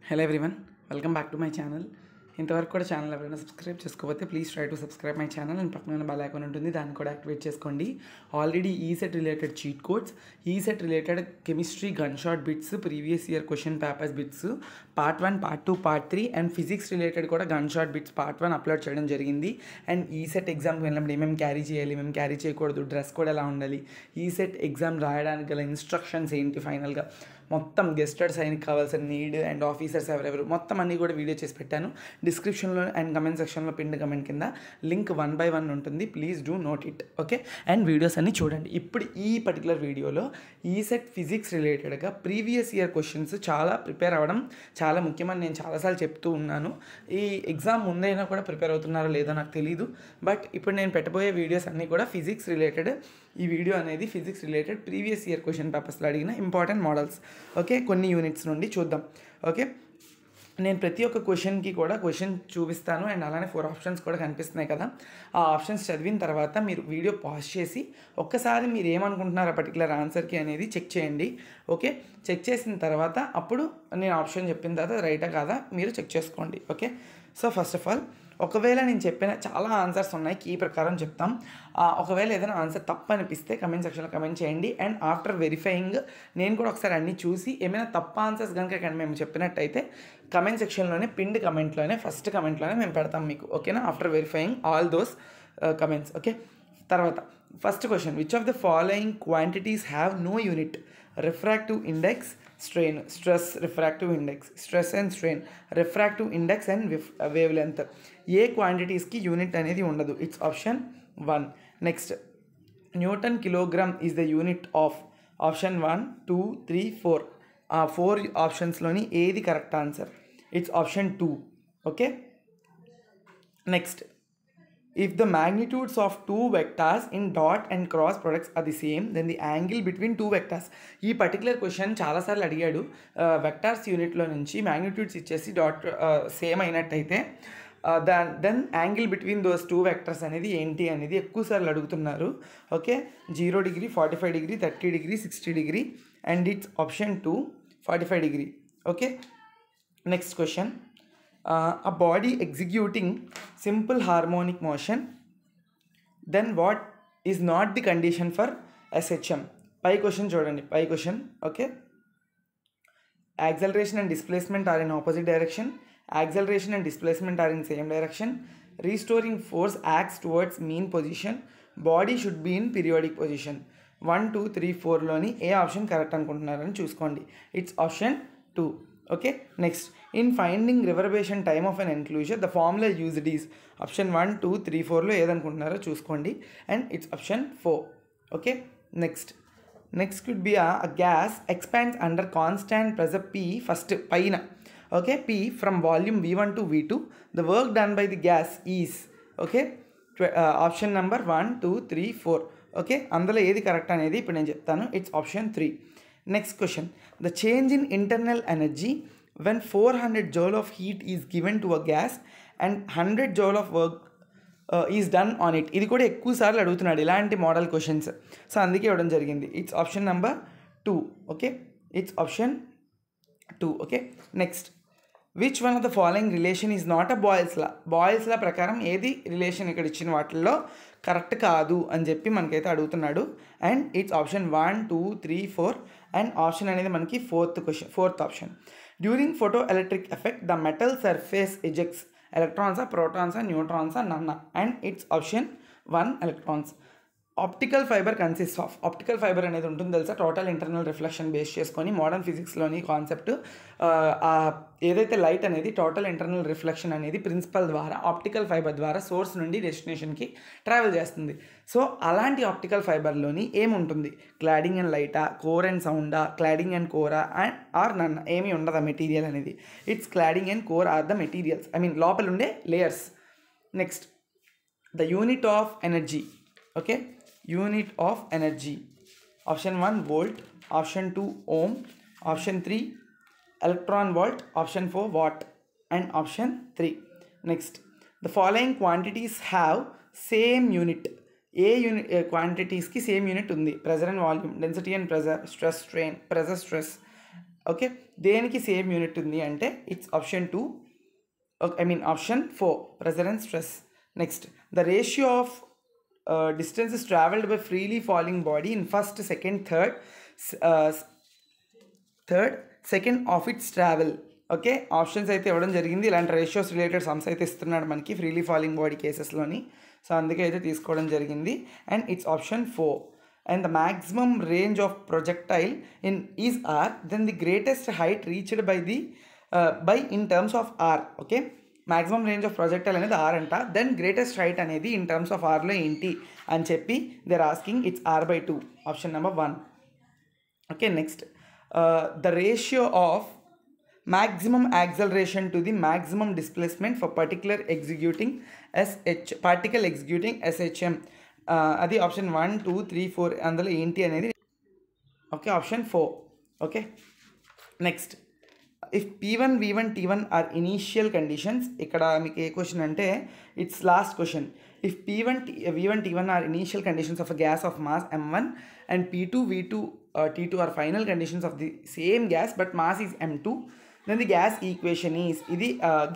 Hello everyone, welcome back to my channel. ఇంతవరకు కూడా channel ఎవరైనా సబ్స్క్రైబ్ చేసుకోకపోతే please try to subscribe my channel and పక్కన bell icon ఉంటుంది, దాన్ని కూడా యాక్టివేట్ చేసుకోండి. Already ECET related cheat codes, ECET related chemistry gun shot bits, previous year question papers bits part 1, part 2, part 3 and physics related కూడా gun shot bits part 1 upload చేయడం జరిగింది. And ECET ఎగ్జామ్కి వెళ్ళినప్పుడు ఏమేమి క్యారీ చేయాలి, మేము carry చేయకూడదు, dress కూడా ఎలా ఉండాలి, ఈసెట్ ఎగ్జామ్ రాయడానికి గల ఇన్స్ట్రక్షన్స్ ఏంటి, ఫైనల్గా మొత్తం గెస్టెడ్ సైన్కి కావాల్సిన నీడ్ అండ్ ఆఫీసర్స్ ఎవరెవరు మొత్తం అన్నీ కూడా వీడియో చేసి పెట్టాను. డిస్క్రిప్షన్లో అండ్ కమెంట్ సెక్షన్లో పిన్ కమెంట్ కింద లింక్ 1 by 1 ఉంటుంది. Please do note it, okay. And videos అన్నీ చూడండి. ఇప్పుడు ఈ పర్టికులర్ వీడియోలో ఈసెట్ ఫిజిక్స్ రిలేటెడ్గా ప్రీవియస్ ఇయర్ క్వశ్చన్స్ చాలా ప్రిపేర్ అవ్వడం చాలా ముఖ్యమని నేను చాలాసార్లు చెప్తూ ఉన్నాను. ఈ ఎగ్జామ్ ముందైనా కూడా ప్రిపేర్ అవుతున్నారో లేదో నాకు తెలీదు, బట్ ఇప్పుడు నేను పెట్టబోయే వీడియోస్ అన్నీ కూడా ఫిజిక్స్ రిలేటెడ్. ఈ వీడియో అనేది physics related previous year question పేపర్స్లో అడిగిన ఇంపార్టెంట్ మోడల్స్, ఓకే, కొన్ని యూనిట్స్ నుండి చూద్దాం. ఓకే, నేను ప్రతి ఒక్క క్వశ్చన్కి కూడా క్వశ్చన్ చూపిస్తాను అండ్ అలానే 4 ఆప్షన్స్ కూడా కనిపిస్తున్నాయి కదా. ఆ ఆప్షన్స్ చదివిన తర్వాత మీరు వీడియో పాజ్ చేసి ఒక్కసారి మీరు ఏమనుకుంటున్నారు ఆ పర్టికులర్ ఆన్సర్కి అనేది చెక్ చేయండి. ఓకే, చెక్ చేసిన తర్వాత అప్పుడు నేను ఆప్షన్ చెప్పిన తర్వాత రైటా కాదా మీరు చెక్ చేసుకోండి. Okay, so first of all ఒకవేళ నేను చెప్పిన చాలా ఆన్సర్స్ ఉన్నాయి, కీ ప్రకారం చెప్తాం. ఒకవేళ ఏదైనా ఆన్సర్ తప్పు అనిపిస్తే కమెంట్ సెక్షన్లో కమెంట్ చేయండి. అండ్ ఆఫ్టర్ వెరిఫైయింగ్ నేను కూడా ఒకసారి అన్నీ చూసి ఏమైనా తప్పు ఆన్సర్స్ కనుక మేము చెప్పినట్టయితే కమెంట్ సెక్షన్లోనే పిన్డ్ కమెంట్లోనే ఫస్ట్ కమెంట్లోనే మేము పెడతాం మీకు, ఓకేనా, after verifying all those comments. Okay, తర్వాత first question, which of the following quantities have no unit? Refractive index, strain, stress, refractive index, stress and strain, refractive index and wavelength. ఏ క్వాంటిటీస్కి unit అనేది ఉండదు? It's option 1. Next, newton kilogram is the unit of. Option 1, 2, 3, 4. ఆ 4 ఆప్షన్స్లోని ఏది correct answer? It's option 2. Okay, next, if the magnitudes of two vectors in dot and cross products are the same, then the angle between two vectors. ఈ particular question చాలాసార్లు అడిగాడు. Vectors యూనిట్లో నుంచి magnitudes ఇచ్చేసి dot same అయినట్టయితే then angle between those 2 vectors అనేది ఏంటి అనేది ఎక్కువసార్లు అడుగుతున్నారు. Okay, 0 degree, 45 degree, 30 degree, 60 degree and it's option 2, 45 degree. Okay, next question, a body executing simple harmonic motion, then what is not the condition for SHM? పై question చూడండి, పై question. Okay, acceleration and displacement are in opposite direction, acceleration and displacement are in same direction, restoring force acts towards mean position, body should be in periodic position. 1, 2, 3, 4లోని ఏ option correct అనుకుంటున్నారని చూసుకోండి. It's option 2. Okay, next, in finding reverberation time of an enclosure the formula used is. Option 1, 2, 3, 4లో ఏదనుకుంటున్నారో చూసుకోండి and it's option 4. Okay, next could be a gas expands under constant pressure P, first పైన. Okay, P from volume V1 to V2, the work done by the gas is. Okay, option number 1, 2, 3, 4. Okay, అందులో ఏది correct అనేది ఇప్పుడు నేను చెప్తాను. It's option 3. Next question, the change in internal energy when 400 joule of heat is given to a gas and 100 joule of work is done on it. ఇది కూడా ఎక్కువ సార్లు అడుగుతున్నాడు ఇలాంటి మోడల్ క్వశ్చన్స్, సో అందుకే ఇవ్వడం జరిగింది. It's option number 2. Okay, it's option 2. Okay, next, which one of the following relation is not a boils లా ప్రకారం ఏది రిలేషన్ ఇక్కడ ఇచ్చిన వాటిల్లో కరెక్ట్ కాదు అని చెప్పి మనకైతే అడుగుతున్నాడు. And it's option 1, 2, 3, 4 and option అనేది మనకి fourth option. During photo electric effect the metal surface ejects ఎలక్ట్రాన్సా, ప్రోటాన్సా, న్యూట్రాన్సా, నన్నా and it's option 1, electrons. Optical fibre consist of. Optical fibre అనేది ఉంటుంది తెలుసా, టోటల్ ఇంటర్నల్ రిఫ్లెక్షన్ బేస్ చేసుకొని మోడర్న్ ఫిజిక్స్లోని కాన్సెప్ట్ ఏదైతే లైట్ అనేది టోటల్ ఇంటర్నల్ రిఫ్లెక్షన్ అనేది ప్రిన్సిపల్ ద్వారా ఆప్టికల్ ఫైబర్ ద్వారా సోర్స్ నుండి డెస్టినేషన్కి ట్రావెల్ చేస్తుంది. సో అలాంటి ఆప్టికల్ ఫైబర్లోని ఏముంటుంది? క్లాడింగ్ అండ్ లైటా, కోర్ అండ్ సౌండా, క్లాడింగ్ అండ్ కోరా అండ్ ఆర్ నన్, ఏమీ ఉండదు ఆ మెటీరియల్ అనేది. It's cladding and core are the materials, I mean లోపల ఉండే layers. Next, the unit of energy. Okay, unit of energy. Option 1, volt, option 2, ohm, option 3, electron volt, option 4, watt and option 3. Next, the following quantities have same unit. ఏ unit క్వాంటిటీస్కి same unit ఉంది? Pressure and volume, density and pressure, stress strain, pressure stress. Okay, దేనికి same unit ఉంది అంటే it's option 2, option 4, pressure and stress. Next, the ratio of distances traveled by freely falling body in first, second, second of its travel. Okay, options అయితే ఇవ్వడం జరిగింది. ఇలాంటి ratios related sums అయితే ఇస్తున్నాడు మనకి ఫ్రీలీ ఫాలింగ్ బాడీ కేసెస్లోని. So అందుకే అయితే తీసుకోవడం జరిగింది. And it's option 4. And the maximum range of projectile is R, then the greatest height reached by in terms of R. Okay, maximum range of projectile అనేది R అంట, then greatest height అనేది in terms of ఆర్లో ఏంటి అని చెప్పి they're asking. It's r/2, option number 1. Okay, next, the ratio of maximum acceleration to the maximum displacement for particle executing SHM. అది option 1, 2, 3, 4 అందులో ఏంటి అనేది. Okay, option 4. Okay, next, if P1, V1, T1 are initial conditions. ఇక్కడ మీకు ఏ question అంటే it's last question. If P1, V1, T1 are initial conditions of a gas of mass m1 and P2, V2, T2 are final conditions of the same gas but mass is m2, then the gas equation is. ఇది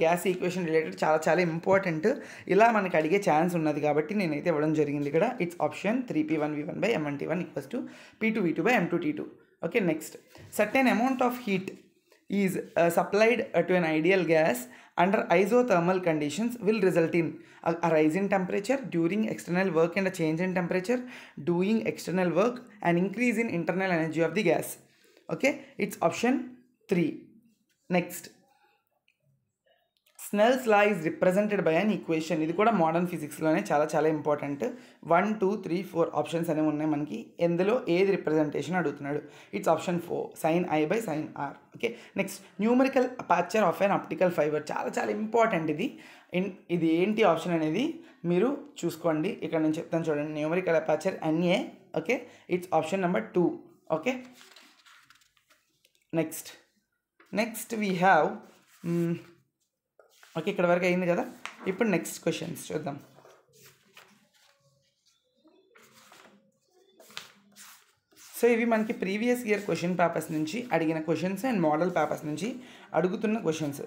gas equation related చాలా చాలా important. ఇలా మనకి అడిగే chance ఉన్నది కాబట్టి నేనైతే ఇవ్వడం జరిగింది ఇక్కడ. It's option 3, P1V1 by M1T1 equals to P2V2 by M2T2. Okay, next, certain amount of heat is supplied to an ideal gas under isothermal conditions will result in a rise in temperature during external work and a change in temperature doing external work and increase in internal energy of the gas. Okay, it's option 3. Next, Snell's law is represented by an equation. ఇది కూడా modern ఫిజిక్స్లోనే చాలా చాలా important. 1, 2, 3, 4 options అనేవి ఉన్నాయి మనకి. ఎందులో ఏది representation అడుగుతున్నాడు. It's option 4, sin I by sin R. Okay, next, numerical aperture of an optical fibre. చాలా చాలా ఇంపార్టెంట్ ఇది. ఇది ఏంటి ఆప్షన్ అనేది మీరు చూసుకోండి. ఇక్కడ నేను చెప్తాను చూడండి. Numerical aperture NA. Okay, it's option number 2. Okay, next we have. Okay, ఇక్కడ వరకు అయింది కదా. ఇప్పుడు నెక్స్ట్ క్వశ్చన్స్ చూద్దాం. సో ఇవి మనకి ప్రీవియస్ ఇయర్ క్వశ్చన్ పేపర్స్ నుంచి అడిగిన క్వశ్చన్స్ అండ్ మోడల్ పేపర్స్ నుంచి అడుగుతున్న questions.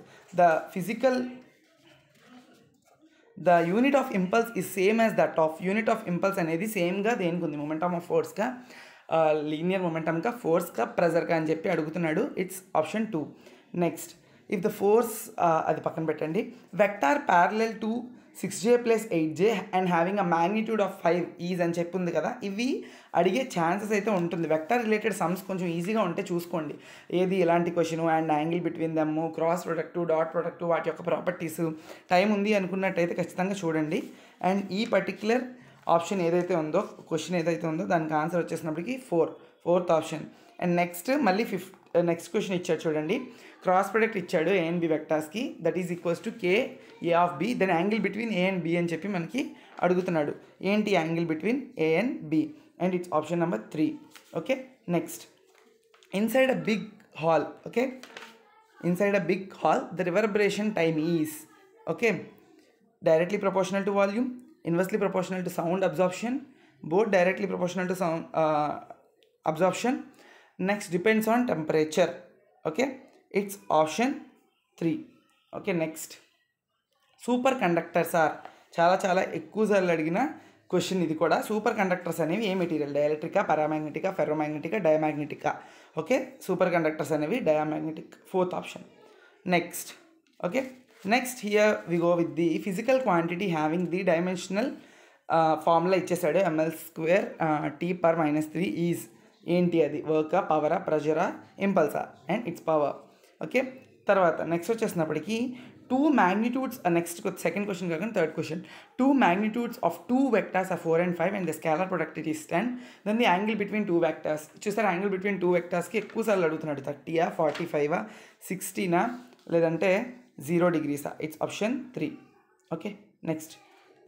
The unit of impulse is same as that of. Unit of impulse అనేది సేమ్గా దేనికి ఉంది? మొమెంటమ్ ఆఫ్ ఫోర్స్గా, లీనియర్ మొమెంటమ్గా, ఫోర్స్గా, ప్రెజర్గా అని చెప్పి అడుగుతున్నాడు. It's option 2. Next, if the force, అది పక్కన పెట్టండి, vector parallel to 6J + 8J and having a magnitude of 5 is అని చెప్పి ఉంది కదా. ఇవి అడిగే ఛాన్సెస్ అయితే ఉంటుంది. వెక్టార్ రిలేటెడ్ సమ్స్ కొంచెం ఈజీగా ఉంటే చూసుకోండి. ఏది ఎలాంటి question and angle between dum, cross productive, dot productive, వాటి యొక్క ప్రాపర్టీస్, టైం ఉంది అనుకున్నట్టయితే ఖచ్చితంగా చూడండి. అండ్ ఈ పర్టిక్యులర్ ఆప్షన్ ఏదైతే ఉందో, క్వశ్చన్ ఏదైతే ఉందో దానికి ఆన్సర్ వచ్చేసినప్పటికీ 4th ఆప్షన్. అండ్ నెక్స్ట్ మళ్ళీ నెక్స్ట్ క్వశ్చన్ ఇచ్చాడు చూడండి. క్రాస్ ప్రొడక్ట్ ఇచ్చాడు A and B వెక్టార్స్కి, that is equals to KA of B, then angle between A and B అని చెప్పి మనకి అడుగుతున్నాడు. ఏంటి angle between A and B? And it's option number 3. Okay, next, inside a big hall. Okay, inside a big hall the reverberation time is, okay, directly proportional to volume, inversely proportional to sound absorption, both directly proportional to sound absorption. Next, depends on temperature. Okay, it's option 3. Okay, next, superconductors are. చాలా చాలా ఎక్కువ సార్లు అడిగిన question ఇది కూడా. Superconductors అనేవి ఏ material? డైఎలక్ట్రికా, పారామాగ్నెటికా, ఫెర్రోమాగ్నెటికా, డయామాగ్నెటికా. ఓకే, సూపర్ కండక్టర్స్ అనేవి diamagnetic, 4th option. Next, okay, next here we go with the physical quantity having the dimensional formula ఇచ్చేసాడు. ml² T/-3 is. ఏంటి అది? వర్కా, పవరా, ప్రెజరా, ఇంపల్సా? And it's power. ఓకే, తర్వాత నెక్స్ట్ వచ్చేసినప్పటికీ 2 magnitudes, నెక్స్ట్ సెకండ్ క్వశ్చన్ కాకుండా third question. 2 magnitudes of 2 vectors are 4 and 5 and the scalar product is 10. Then the angle between 2 vectors. చూసారు, యాంగిల్ బిట్వీన్ 2 వెక్టార్స్కి ఎక్కువ సార్లు అడుగుతున్నాడు. 30, 45, 60 లేదంటే 0 degrees. It's option 3. Okay, next,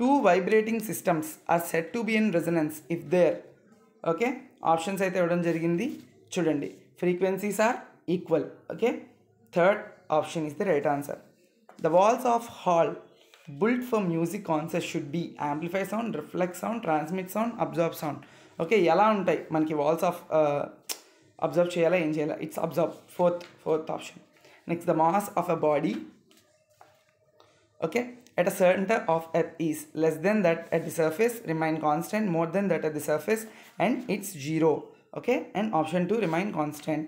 2 vibrating systems are said to be in resonance if there. Okay, options అయితే ఇవ్వడం జరిగింది చూడండి. Frequencies are equal. Okay, third option is the right answer. The walls of hall built for music concerts should be amplify sound, reflect sound, transmit sound, absorb sound. Okay, ఎలా ఉంటాయి మనకి walls of observe చేయాలా ఏం చేయాలా? It's observe, fourth option. Next, the mass of a body okay at a center of earth is less than that at the surface, remain constant, more than that at the surface, and it's zero. Okay, and option 2 remain constant.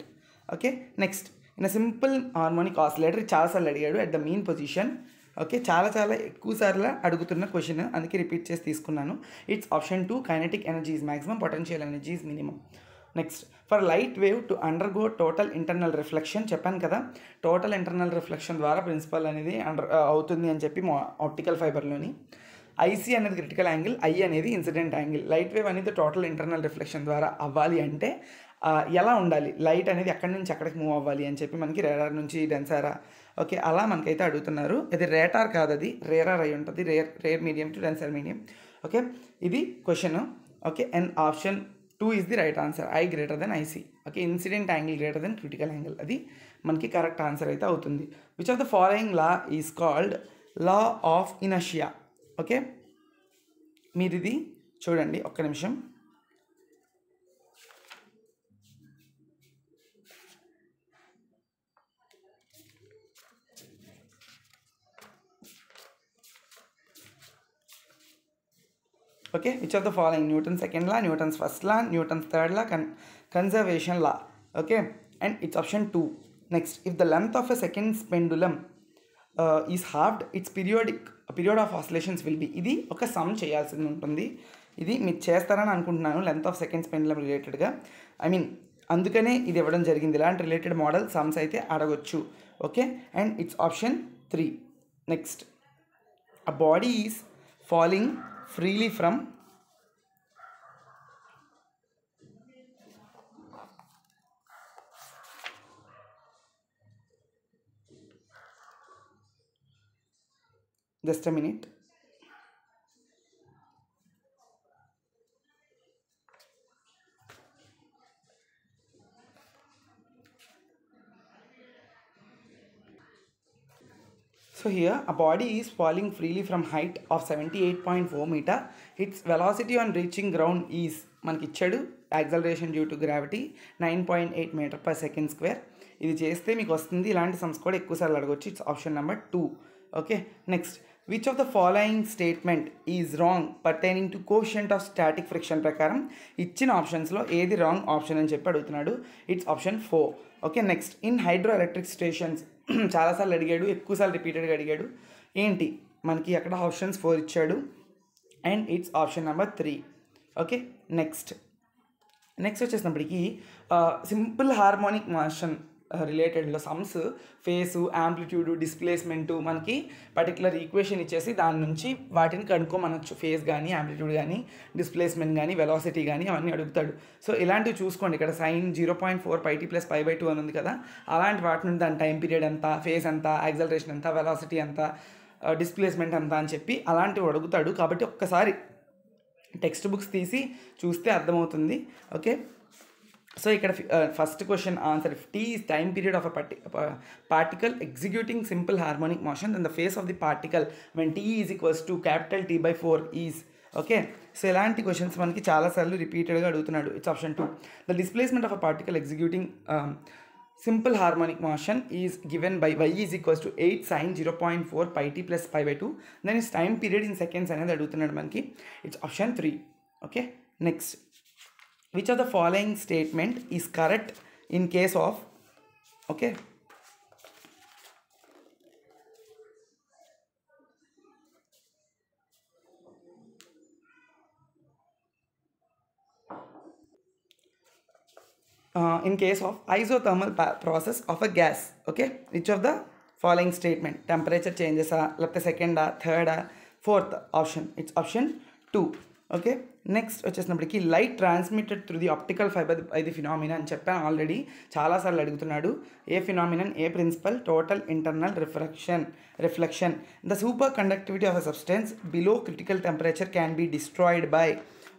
Okay, next, in a simple harmonic oscillator చాలా సార్లు అడిగాడు at the mean position. Okay, చాలా ఎక్కువ సార్లు అడుగుతున్న question, అందుకే repeat చేసి తీసుకున్నాను. It's option 2 kinetic energy is maximum, potential energy is minimum. Next, for light wave to undergo total internal reflection, చెప్పాను కదా టోటల్ ఇంటర్నల్ రిఫ్లెక్షన్ ద్వారా ప్రిన్సిపల్ అనేది అవుతుంది అని చెప్పి ఆప్టికల్ ఫైబర్లోని. ఐసీ అనేది క్రిటికల్ యాంగిల్, ఐ అనేది ఇన్సిడెంట్ యాంగిల్. లైట్ వేవ్ అనేది టోటల్ ఇంటర్నల్ రిఫ్లెక్షన్ ద్వారా అవ్వాలి అంటే ఎలా ఉండాలి, లైట్ అనేది ఎక్కడి నుంచి ఎక్కడికి మూవ్ అవ్వాలి అని చెప్పి మనకి రేడార్ నుంచి డెన్సారా, ఓకే అలా మనకైతే అడుగుతున్నారు. ఇది రేటార్ కాదు, అది రేరార్ అయి ఉంటుంది, rare medium to denser medium. Okay, ఇది question. Okay, and option 2 is the right answer, I greater than IC. Okay, incident angle greater than critical angle, అది మనకి కరెక్ట్ ఆన్సర్ అయితే అవుతుంది. Which of the following law is called law of inertia? Okay, మీరు ఇది చూడండి ఒక్క నిమిషం. Okay, which of the following? Newton's second law, Newton's first law, Newton's third law, conservation law. Okay, and it's option 2. Next, if the length of a second's pendulum is halved, its period of oscillations will be. ఇది ఒక some చేయాల్సి ఉంటుంది, ఇది మీరు చేస్తారని అనుకుంటున్నాను length of seconds pendulum రిలేటెడ్గా. అందుకనే ఇది ఇవ్వడం జరిగింది. ఇలాంటి రిలేటెడ్ మోడల్ సమ్స్ అయితే అడగొచ్చు. Okay, and it's option 3. Next, a body is falling freely from just a minute. So here, a body is falling freely from height of 78.4 meter. Its velocity on reaching ground is మనకి ఇచ్చాడు acceleration due to gravity 9.8 metre per second square. ఇది చేస్తే మీకు వస్తుంది. ఇలాంటి sums కూడా ఎక్కువసార్లు అడగవచ్చు. It's option number 2. Okay, next, which of the following statement is wrong pertaining to coefficient of static friction ప్రకారం ఇచ్చిన ఆప్షన్స్లో ఏది రాంగ్ ఆప్షన్ అని చెప్పి అడుగుతున్నాడు. It's option 4. Okay, next, in hydroelectric stations చాలాసార్లు అడిగాడు, ఎక్కువసార్లు రిపీటెడ్గా అడిగాడు. ఏంటి మనకి అక్కడ ఆప్షన్స్ 4 ఇచ్చాడు, and it's option number 3. Okay, next వచ్చేసినప్పటికీ సింపుల్ హార్మోనిక్ మోషన్ రిలేటెడ్లో సమ్స్ ఫేసు, యాంప్లిట్యూడు, డిస్ప్లేస్మెంటు మనకి పర్టికులర్ ఈక్వేషన్ ఇచ్చేసి దాని నుంచి వాటిని కనుక్కోమనొచ్చు. ఫేస్ కానీ, యాంప్లిట్యూడ్ కానీ, డిస్ప్లేస్మెంట్ కానీ, వెలాసిటీ కానీ అవన్నీ అడుగుతాడు. సో ఇలాంటివి చూసుకోండి. ఇక్కడ సైన్ 0.4 πt + π/2 అని ఉంది కదా, అలాంటి వాటి నుండి దాని టైం పీరియడ్ ఎంత, ఫేస్ ఎంత, యాక్సలరేషన్ ఎంత, వెలాసిటీ ఎంత, డిస్ప్లేస్మెంట్ ఎంత అని చెప్పి అలాంటివి అడుగుతాడు. కాబట్టి ఒక్కసారి టెక్స్ట్ బుక్స్ తీసి చూస్తే అర్థమవుతుంది. ఓకే, సో ఇక్కడ first question answer, T is time period of particle executing simple harmonic motion and the phase of the particle when T is equals to T/4 is. Okay, so ఇలాంటి questions మనకి చాలాసార్లు రిపీటెడ్గా అడుగుతున్నాడు. It's option 2. The displacement of a particle executing simple harmonic motion is given by y is equals to 8 sin 0.4 πt + π/2. Then is time period in seconds అనేది అడుగుతున్నాడు మనకి. It's option 3. Okay, next, which of the following statement is correct in case of, okay, in case of isothermal process of a gas. Okay, which of the following statement? Temperature changes లేకపోతే సెకండా, థర్డా, fourth option? It's option 2. Okay, next వచ్చేసినప్పటికీ light transmitted through the optical fibre by the phenomena అని చెప్పాను already, చాలాసార్లు అడుగుతున్నాడు. A phenomenon, a principle? Total internal reflection. The superconductivity of a substance below critical temperature can be destroyed by.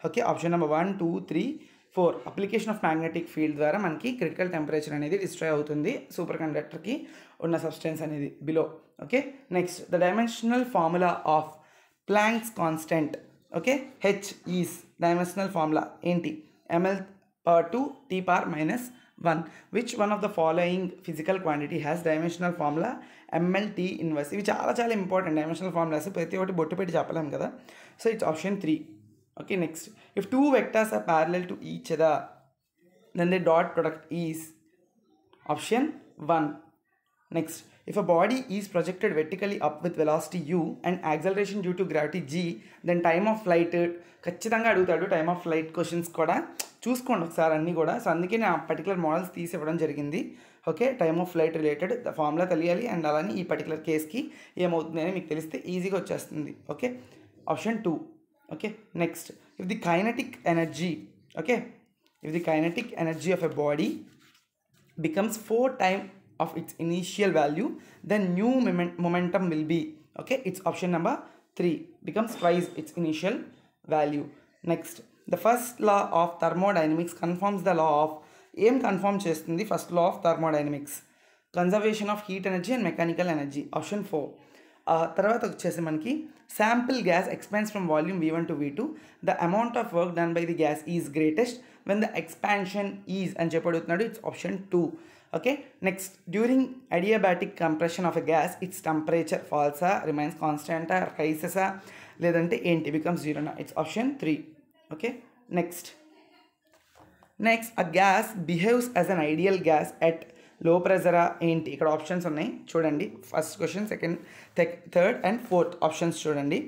Okay, option number 1, 2, 3, 4. Application of magnetic field ద్వారా మనకి critical temperature అనేది destroy అవుతుంది సూపర్ కండక్టర్కి ఉన్న substance అనేది below. Okay, next, the dimensional formula of planks constant. Okay, H is dimensional formula ఏంటి? ml/2 T⁻⁻⁻⁻. 1. Which one of the following physical quantity has dimensional formula MLT inverse? ఇవి చాలా చాలా ఇంపార్టెంట్ డైమెన్షనల్ ఫార్ములాస్, ప్రతి ఒక్కటి బొట్టు పెట్టి చెప్పలేము కదా. So it's option 3. Okay, next, if two vectors are parallel to each other then the dot product is option 1. Next, if a body is projected vertically up with velocity u and acceleration due to gravity g, then time of flight, ఖచ్చితంగా అడుగుతాడు time of flight questions కూడా చూసుకోండి ఒకసారి అన్నీ కూడా. So అందుకే నేను ఆ పర్టికులర్ మోడల్స్ తీసి ఇవ్వడం జరిగింది. Okay, time of flight related formula తెలియాలి అండ్ అలానే ఈ పర్టికులర్ కేస్కి ఏమవుతుంది అని మీకు తెలిస్తే ఈజీగా వచ్చేస్తుంది. Okay, option 2. Okay, next, if the kinetic energy, okay, if the kinetic energy of a body becomes 4 times of its initial value, then new momentum will be, okay, it's option number 3, becomes twice its initial value. Next, the first law of thermodynamics confirms the law of, ఏం confirm చేస్తుంది first law of thermodynamics? Conservation of heat energy and mechanical energy, option 4. తర్వాత వచ్చేసి మనకి sample gas expands from volume V1 to V2, the amount of work done by the gas is greatest when the expansion is అని చెప్పి అడుగుతున్నాడు. It's option 2. Okay, next, during adiabatic compression of a gas it's temperature ఫాల్సా, remains కాన్స్టెంటా, రైసెసా, లేదంటే ఏంటి becomes జీరోనా? It's option 3. Okay, next, a gas behaves as an ideal gas at low ప్రెజరా ఏంటి? ఇక్కడ ఆప్షన్స్ ఉన్నాయి చూడండి. First question, second, third and fourth options చూడండి.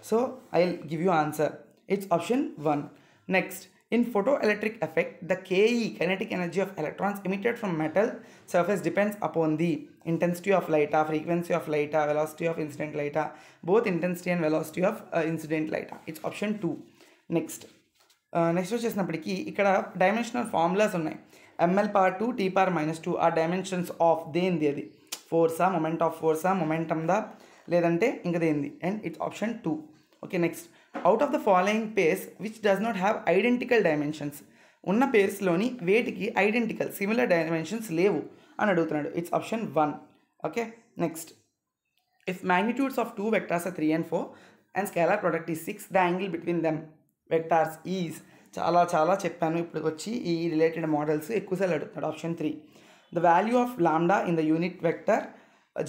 So I will give you answer. It's option 1. Next, in photoelectric effect the kinetic energy of electrons emitted from metal surface depends upon the intensity of light, frequency of light, velocity of incident light, both intensity and velocity of incident light. It's option 2. Next వచ్చేసినప్పటికీ ఇక్కడ dimensional formulas ఉన్నాయి. ml/2 t⁻⁻2 ఆ dimensions of దేంది? అది ఫోర్సా, moment of ఫోర్సా, మొమెంటమ్దా, లేదంటే ఇంకా దేంది? And it's option 2. Okay, next, out of the following pairs which does not have identical dimensions, ఉన్న పేర్స్లోని వేటికి ఐడెంటికల్ సిమిలర్ డైమెన్షన్స్ లేవు అని అడుగుతున్నాడు. It's option 1. Okay, next, if magnitudes of 2 vectors are 3 and 4 and scalar product is 6, the angle between them vectors is, చాలా చెప్పాను. ఇప్పుడు వచ్చి ఈ రిలేటెడ్ మోడల్స్ ఎక్కువసార్లు అడుగుతున్నాడు. Option 3. The value of లాండా in the unit vector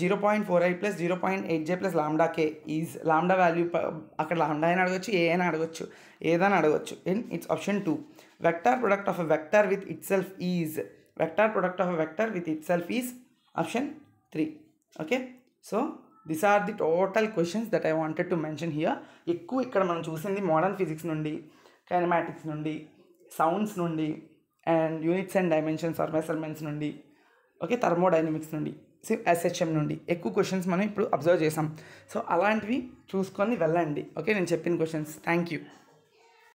0.4i + 0.8j + λk is, lambda value అక్కడ lambda అయినా అడగచ్చు, ఏ అయినా అడగచ్చు, ఏదైనా అడగచ్చు. In it's option 2. Vector product of a vector with itself is, vector product of a vector with itself is option 3. Okay, so this are the total questions that I wanted to mention here. ఎక్కువ ఇక్కడ మనం చూసింది modern physics నుండి, kinematics నుండి, sounds నుండి, and units and dimensions or measurements నుండి, okay, thermodynamics నుండి, SHM నుండి ఎక్కువ క్వశ్చన్స్ మనం ఇప్పుడు అబ్జర్వ్ చేసాం. సో అలాంటివి చూసుకొని వెళ్ళండి. ఓకే, నేను చెప్పిన క్వశ్చన్స్. Thank you.